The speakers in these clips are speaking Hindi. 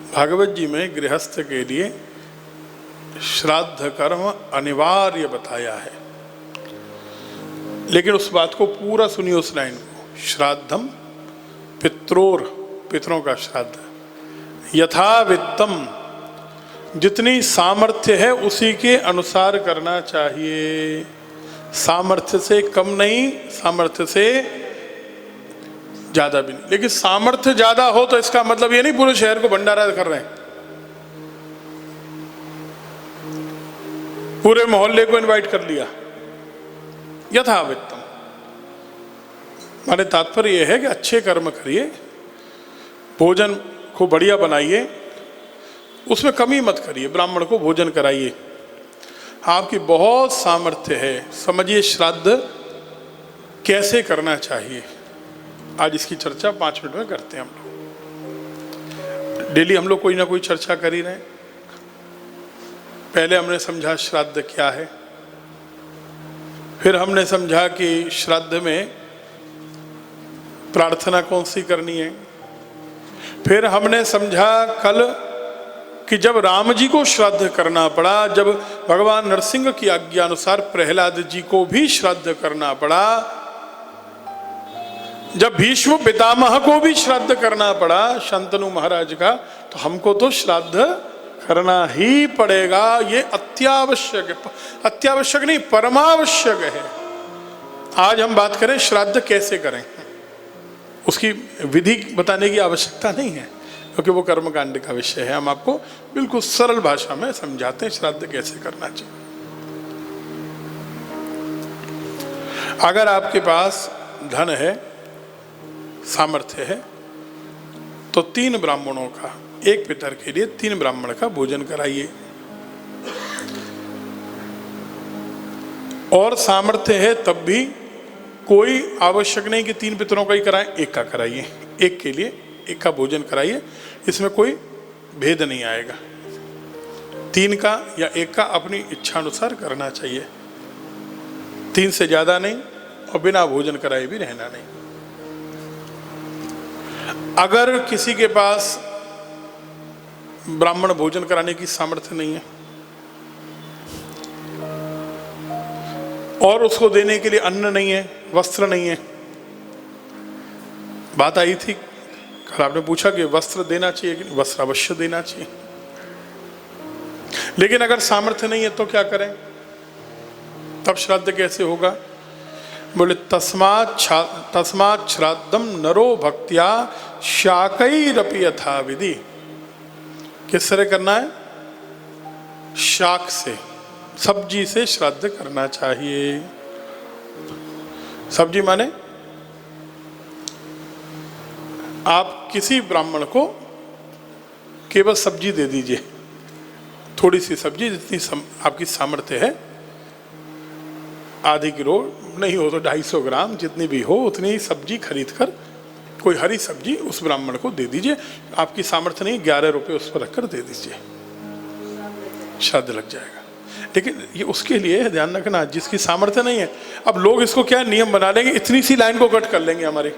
भागवत जी में गृहस्थ के लिए श्राद्ध कर्म अनिवार्य बताया है, लेकिन उस बात को पूरा सुनिए उस लाइन को। श्राद्धम पित्रोर, पितरों का श्राद्ध, यथा वित्तम, जितनी सामर्थ्य है उसी के अनुसार करना चाहिए। सामर्थ्य से कम नहीं, सामर्थ्य से ज्यादा भी नहीं। लेकिन सामर्थ्य ज्यादा हो तो इसका मतलब ये नहीं पूरे शहर को भंडारा कर रहे हैं, पूरे मोहल्ले को इनवाइट कर लिया। यथावित्तम माने तात्पर्य यह है कि अच्छे कर्म करिए, भोजन को बढ़िया बनाइए, उसमें कमी मत करिए, ब्राह्मण को भोजन कराइए। आपकी बहुत सामर्थ्य है, समझिए श्राद्ध कैसे करना चाहिए। आज इसकी चर्चा 5 मिनट में करते हैं हम लोग। डेली हम लोग कोई ना कोई चर्चा कर ही रहे हैं। पहले हमने समझा श्राद्ध क्या है, फिर हमने समझा कि श्राद्ध में प्रार्थना कौन सी करनी है, फिर हमने समझा कल कि जब राम जी को श्राद्ध करना पड़ा, जब भगवान नरसिंह की आज्ञा अनुसार प्रहलाद जी को भी श्राद्ध करना पड़ा, जब भीष्म पितामह को भी श्राद्ध करना पड़ा शंतनु महाराज का, तो हमको तो श्राद्ध करना ही पड़ेगा। ये अत्यावश्यक है, अत्यावश्यक नहीं परमावश्यक है। आज हम बात करें श्राद्ध कैसे करें, उसकी विधि बताने की आवश्यकता नहीं है, क्योंकि वो कर्मकांड का विषय है। हम आपको बिल्कुल सरल भाषा में समझाते हैं श्राद्ध कैसे करना चाहिए। अगर आपके पास धन है, सामर्थ्य है, तो 3 ब्राह्मणों का, एक पितर के लिए 3 ब्राह्मण का भोजन कराइए। और सामर्थ्य है तब भी कोई आवश्यक नहीं कि 3 पितरों का ही कराएं, एक का कराइए, एक के लिए एक का भोजन कराइए। इसमें कोई भेद नहीं आएगा, 3 का या 1 का अपनी इच्छा अनुसार करना चाहिए, 3 से ज्यादा नहीं और बिना भोजन कराए भी रहना नहीं। अगर किसी के पास ब्राह्मण भोजन कराने की सामर्थ्य नहीं है और उसको देने के लिए अन्न नहीं है, वस्त्र नहीं है, बात आई थी कल, आपने पूछा कि वस्त्र देना चाहिए कि नहीं, वस्त्र अवश्य देना चाहिए। लेकिन अगर सामर्थ्य नहीं है तो क्या करें, तब श्राद्ध कैसे होगा? बोले तस्मात् श्राद्धम नरो भक्त्या शाकैरपि यथा विधि। किस तरह करना है? शाक से, सब्जी से श्राद्ध करना चाहिए। सब्जी माने आप किसी ब्राह्मण को केवल सब्जी दे दीजिए, थोड़ी सी सब्जी, जितनी आपकी सामर्थ्य है, आधी किलो नहीं हो तो 250 ग्राम, जितनी भी हो उतनी ही सब्जी खरीद कर कोई हरी सब्जी उस ब्राह्मण को दे दीजिए। आपकी सामर्थ्य नहीं, 11 रुपये उस पर रखकर दे दीजिए, श्राद्ध लग जाएगा। लेकिन ये उसके लिए ध्यान रखना जिसकी सामर्थ्य नहीं है। अब लोग इसको क्या नियम बना लेंगे, इतनी सी लाइन को कट कर लेंगे हमारी।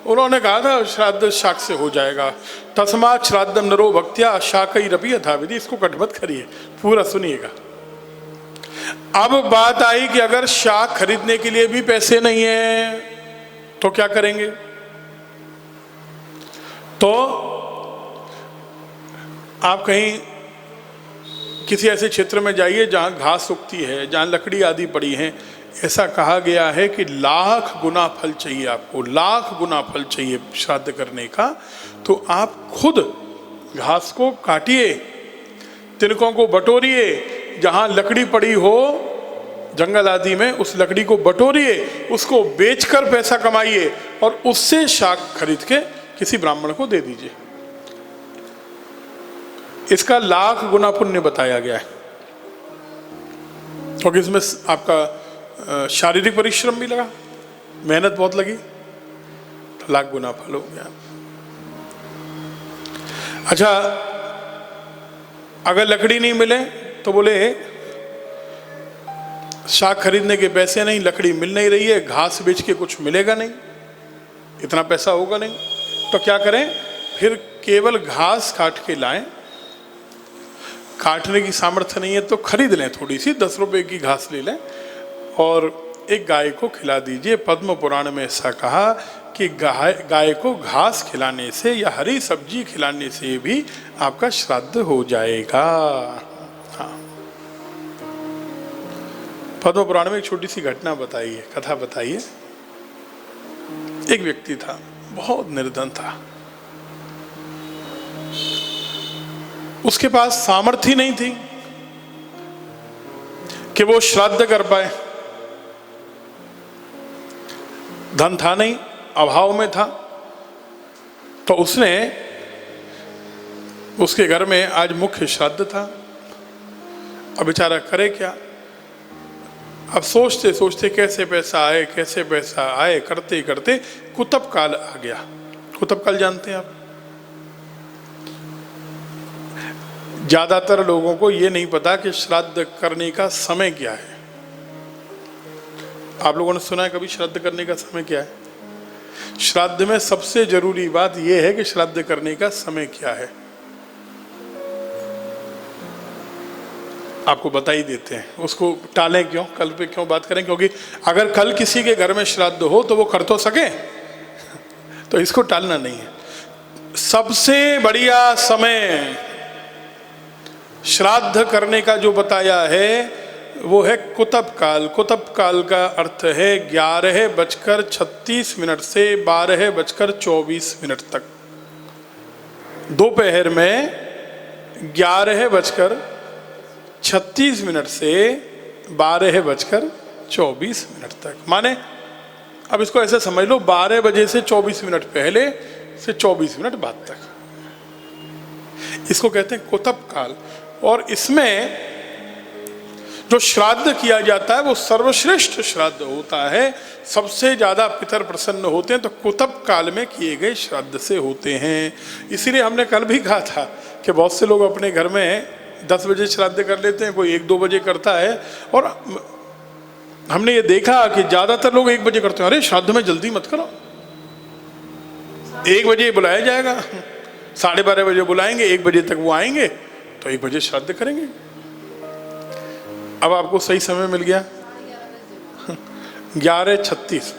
उन्होंने कहा था श्राद्ध शाक से हो जाएगा, तस्मात् श्राद्धम नरो भक्त्या शाकैरपि यथा विधि। इसको कट मत करिए, पूरा सुनिएगा। अब बात आई कि अगर शाक खरीदने के लिए भी पैसे नहीं है तो क्या करेंगे? तो आप कहीं किसी ऐसे क्षेत्र में जाइए जहां घास उगती है, जहां लकड़ी आदि पड़ी है। ऐसा कहा गया है कि 1,00,000 गुना फल चाहिए आपको, 1,00,000 गुना फल चाहिए श्राद्ध करने का। तो आप खुद घास को काटिए, तिनकों को बटोरिए, जहां लकड़ी पड़ी हो जंगल आदि में उस लकड़ी को बटोरिए, उसको बेचकर पैसा कमाइए और उससे शाक खरीद के किसी ब्राह्मण को दे दीजिए। इसका 1,00,000 गुना पुण्य बताया गया है, क्योंकि इसमें आपका शारीरिक परिश्रम भी लगा, मेहनत बहुत लगी, तो 1,00,000 गुना फल हो गया। अच्छा, अगर लकड़ी नहीं मिले तो बोले शाक खरीदने के पैसे नहीं, लकड़ी मिल नहीं रही है, घास बेच के कुछ मिलेगा नहीं, इतना पैसा होगा नहीं, तो क्या करें? फिर केवल घास काट के लाएं, काटने की सामर्थ्य नहीं है तो खरीद लें, थोड़ी सी 10 रुपए की घास ले लें और एक गाय को खिला दीजिए। पद्म पुराण में ऐसा कहा कि गाय को घास खिलाने से या हरी सब्जी खिलाने से भी आपका श्राद्ध हो जाएगा। हाँ, पद्म पुराण में एक छोटी सी घटना बताई है, कथा बताई है। एक व्यक्ति था, बहुत निर्धन था, उसके पास सामर्थ्य नहीं थी कि वो श्राद्ध कर पाए। धन था नहीं, अभाव में था, तो उसने, उसके घर में आज मुख्य श्राद्ध था। अब बेचारा करे क्या? अब सोचते सोचते कैसे पैसा आए करते करते कुतब काल आ गया। कुतब काल जानते हैं आप? ज्यादातर लोगों को ये नहीं पता कि श्राद्ध करने का समय क्या है। आप लोगों ने सुना है कभी श्राद्ध करने का समय क्या है? श्राद्ध में सबसे जरूरी बात यह है कि श्राद्ध करने का समय क्या है, आपको बता ही देते हैं। उसको टालें क्यों, कल पे क्यों बात करें? क्योंकि अगर कल किसी के घर में श्राद्ध हो तो वो कर तो सके, तो इसको टालना नहीं है। सबसे बढ़िया समय श्राद्ध करने का जो बताया है वो है कुतब काल। कुतब काल का अर्थ है 11:36 से 12:24 तक। दोपहर में 11:36 से 12:24 तक। माने अब इसको ऐसे समझ लो, 12 बजे से 24 मिनट पहले से 24 मिनट बाद तक, इसको कहते हैं कुतब काल। और इसमें जो श्राद्ध किया जाता है वो सर्वश्रेष्ठ श्राद्ध होता है। सबसे ज्यादा पितर प्रसन्न होते हैं तो कुतब काल में किए गए श्राद्ध से होते हैं। इसीलिए हमने कल भी कहा था कि बहुत से लोग अपने घर में 10 बजे श्राद्ध कर लेते हैं, कोई 1-2 बजे करता है। और हमने ये देखा कि ज्यादातर लोग 1 बजे करते हैं। अरे श्राद्ध में जल्दी मत करो, 1 बजे बुलाया जाएगा, 12:30 बजे बुलाएंगे, 1 बजे तक वो आएंगे तो 1 बजे श्राद्ध करेंगे। अब आपको सही समय मिल गया 11:36।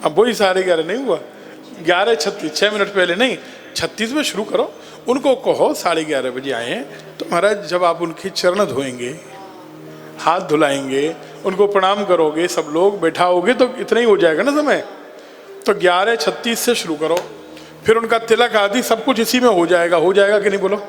अब वही 11:30 नहीं हुआ, 11:36, 6 मिनट पहले नहीं, 36 में शुरू करो। उनको कहो 11:30 बजे आए हैं तो महाराज जब आप उनके चरण धोएंगे, हाथ धुलाएंगे, उनको प्रणाम करोगे, सब लोग बैठाओगे तो इतना ही हो जाएगा ना समय। तो 11:36 से शुरू करो, फिर उनका तिलक आदि सब कुछ इसी में हो जाएगा कि नहीं बोलो?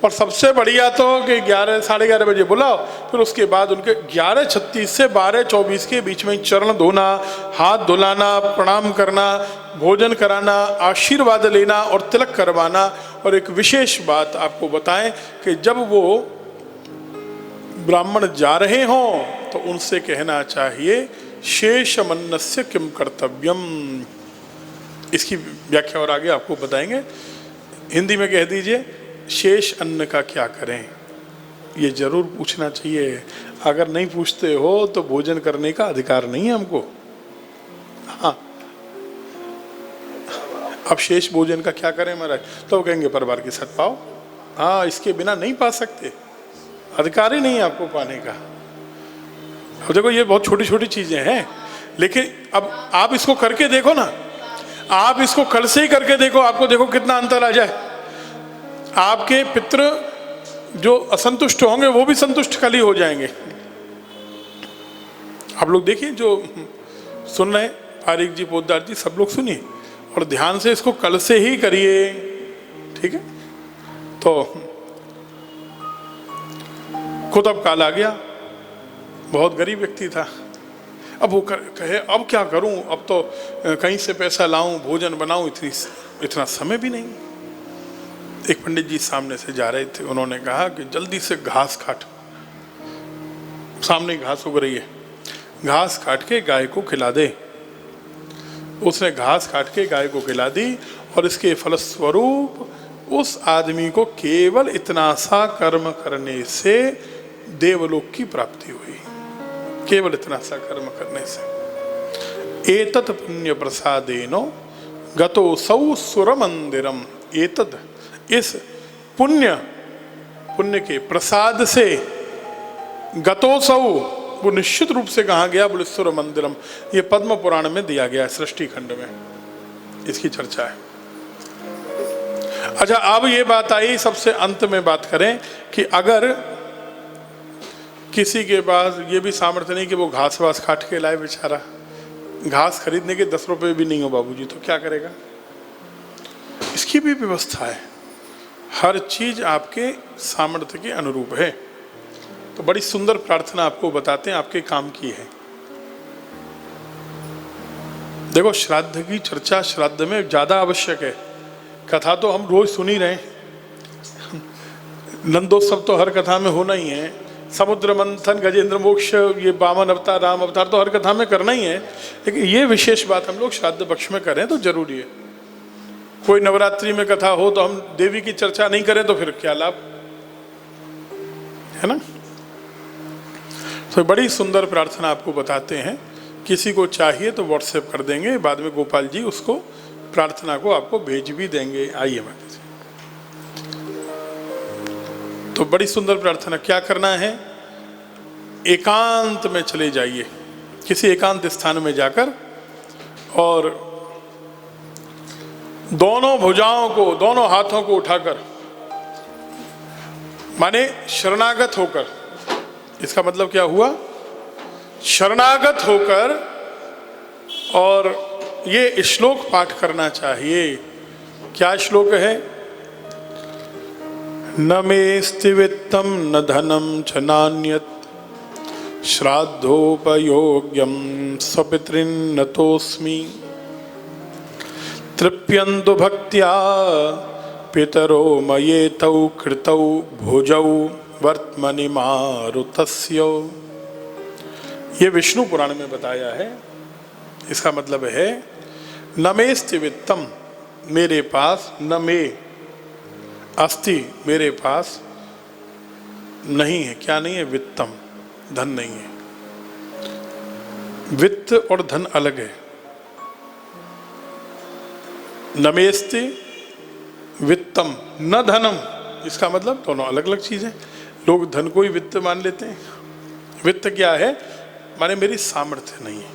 और सबसे बढ़िया तो कि 11-11:30 बजे बुलाओ, फिर उसके बाद उनके 11:36 से 12:24 के बीच में चरण धोना, हाथ धुलाना, प्रणाम करना, भोजन कराना, आशीर्वाद लेना और तिलक करवाना। और एक विशेष बात आपको बताएं कि जब वो ब्राह्मण जा रहे हों तो उनसे कहना चाहिए शेषमन्नस्य किम कर्तव्यम। इसकी व्याख्या और आगे आपको बताएंगे। हिंदी में कह दीजिए शेष अन्न का क्या करें, ये जरूर पूछना चाहिए। अगर नहीं पूछते हो तो भोजन करने का अधिकार नहीं है हमको। हाँ, अब शेष भोजन का क्या करें महाराज? तो कहेंगे परिवार के साथ पाओ। हाँ, इसके बिना नहीं पा सकते, अधिकार ही नहीं है आपको पाने का। अब देखो ये बहुत छोटी छोटी चीजें हैं, लेकिन अब आप इसको करके देखो ना, आप इसको कल से ही करके देखो, आपको देखो कितना अंतर आ जाए। आपके पितृ जो असंतुष्ट होंगे वो भी संतुष्ट कल ही हो जाएंगे। आप लोग देखिए जो सुन रहे हैं, पारिक जी, पोद्दार जी, सब लोग सुनिए और ध्यान से इसको कल से ही करिए, ठीक है? तो कुतब काल आ गया, बहुत गरीब व्यक्ति था। अब वो कहे अब क्या करूं, अब तो कहीं से पैसा लाऊं, भोजन बनाऊं, इतना समय भी नहीं। एक पंडित जी सामने से जा रहे थे, उन्होंने कहा कि जल्दी से घास काट, सामने घास उग रही है, घास काट के गाय को खिला दे। उसने घास काट के गाय को खिला दी और इसके फलस्वरूप उस आदमी को केवल इतना सा कर्म करने से देवलोक की प्राप्ति हुई। केवल इतना सा कर्म करने से। एतत् पुण्य प्रसादेनो गतो सौ सुर मंदिरम एतद, इस पुण्य के प्रसाद से गतो सौ, वो निश्चित रूप से कहा गया बोले सुर मंदिरम, ये पद्म पुराण में दिया गया है, सृष्टि खंड में इसकी चर्चा है। अच्छा, अब ये बात आई, सबसे अंत में बात करें कि अगर किसी के पास ये भी सामर्थ्य नहीं कि वो घास वास काट के लाए, बेचारा घास खरीदने के 10 रुपए भी नहीं हो बाबूजी, तो क्या करेगा? इसकी भी व्यवस्था है, हर चीज आपके सामर्थ्य के अनुरूप है। तो बड़ी सुंदर प्रार्थना आपको बताते हैं, आपके काम की है। देखो, श्राद्ध की चर्चा श्राद्ध में ज्यादा आवश्यक है। कथा तो हम रोज सुन ही रहे हैं, नंदोत्सव तो हर कथा में होना ही है, समुद्र मंथन, गजेंद्र मोक्ष, ये वामन अवतार, राम अवतार तो हर कथा में करना ही है। लेकिन ये विशेष बात हम लोग श्राद्ध पक्ष में करें तो जरूरी है। कोई नवरात्रि में कथा हो तो हम देवी की चर्चा नहीं करें तो फिर क्या लाभ है ना। तो बड़ी सुंदर प्रार्थना आपको बताते हैं, किसी को चाहिए तो व्हाट्सएप कर देंगे, बाद में गोपाल जी उसको प्रार्थना को आपको भेज भी देंगे। आइए बात, तो बड़ी सुंदर प्रार्थना। क्या करना है? एकांत में चले जाइए, किसी एकांत स्थान में जाकर, और दोनों भुजाओं को, दोनों हाथों को उठाकर, माने शरणागत होकर, इसका मतलब क्या हुआ? शरणागत होकर, और ये श्लोक पाठ करना चाहिए। क्या श्लोक है? न मेस्ति वित्तम न धनम च नान्यत, श्राद्धोपयोग्यम स्वपितृन् नतोस्मि, तृप्यन्तु भक्त्या पितरो मयेतौ कृतौ भुजौ वर्त्मनि मारुतस्य। ये विष्णु पुराण में बताया है। इसका मतलब है नमेस्ति वित्तम, मेरे पास, न मे अस्ति, मेरे पास नहीं है। क्या नहीं है? वित्तम, धन नहीं है। वित्त और धन अलग है। नमेस्ति वित्तम न धनम, इसका मतलब दोनों अलग अलग चीजें। लोग धन को ही वित्त मान लेते हैं। वित्त क्या है? माने मेरी सामर्थ्य नहीं है,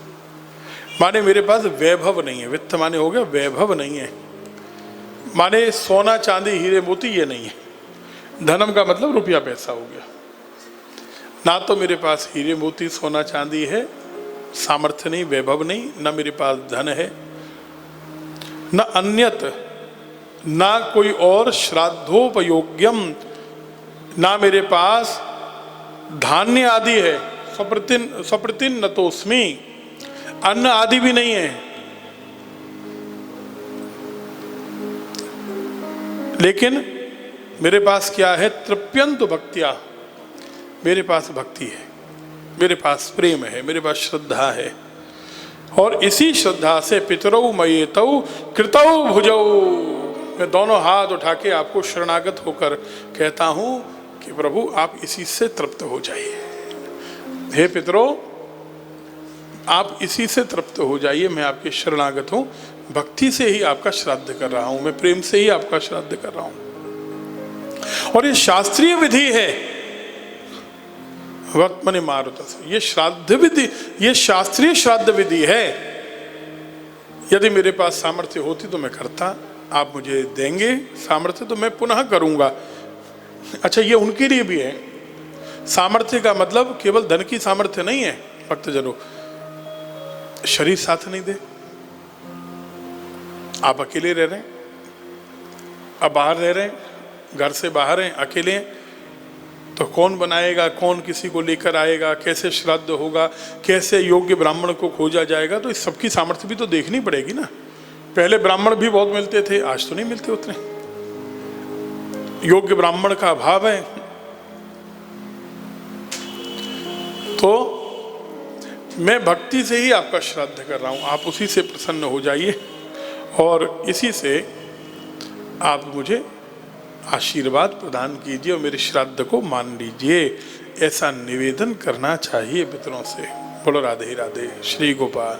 माने मेरे पास वैभव नहीं है। वित्त माने हो गया वैभव नहीं है, माने सोना चांदी हीरे मोती ये नहीं है। धनम का मतलब रुपया पैसा हो गया। ना तो मेरे पास हीरे मोती सोना चांदी है, सामर्थ्य नहीं, वैभव नहीं, ना मेरे पास धन है, न अन्यत, ना कोई और श्राद्धोपयोग्यम, ना मेरे पास धान्य आदि है। स्वप्रतिन नतोस्मि, अन्न आदि भी नहीं है। लेकिन मेरे पास क्या है? तृप्यन्तु भक्त्या, मेरे पास भक्ति है, मेरे पास प्रेम है, मेरे पास श्रद्धा है। और इसी श्रद्धा से पितरौ मयेतौ कृतौ भुजौ, मैं दोनों हाथ उठा के आपको शरणागत होकर कहता हूं कि प्रभु आप इसी से तृप्त हो जाइए। हे पितरों, आप इसी से तृप्त हो जाइए, मैं आपके शरणागत हूं। भक्ति से ही आपका श्राद्ध कर रहा हूं, मैं प्रेम से ही आपका श्राद्ध कर रहा हूं। और ये शास्त्रीय विधि है। वर्त्मनि मारुतस्य, ये श्राद्ध विधि, ये शास्त्रीय श्राद्ध विधि है। यदि मेरे पास सामर्थ्य होती तो मैं करता, आप मुझे देंगे सामर्थ्य तो मैं पुनः करूंगा। अच्छा, ये उनके लिए भी है। सामर्थ्य का मतलब केवल धन की सामर्थ्य नहीं है भक्तजनों, शरीर साथ नहीं दे, आप अकेले रह रहे हैं, अब बाहर रह रहे हैं, घर से बाहर हैं, अकेले हैं, तो कौन बनाएगा, कौन किसी को लेकर आएगा, कैसे श्राद्ध होगा, कैसे योग्य ब्राह्मण को खोजा जाएगा, तो इस सबकी सामर्थ्य भी तो देखनी पड़ेगी ना। पहले ब्राह्मण भी बहुत मिलते थे, आज तो नहीं मिलते उतने। योग्य ब्राह्मण का अभाव है। तो मैं भक्ति से ही आपका श्राद्ध कर रहा हूं, आप उसी से प्रसन्न हो जाइए और इसी से आप मुझे आशीर्वाद प्रदान कीजिए और मेरे श्राद्ध को मान लीजिए। ऐसा निवेदन करना चाहिए पितरों से। बोलो राधे राधे, श्री गोपाल।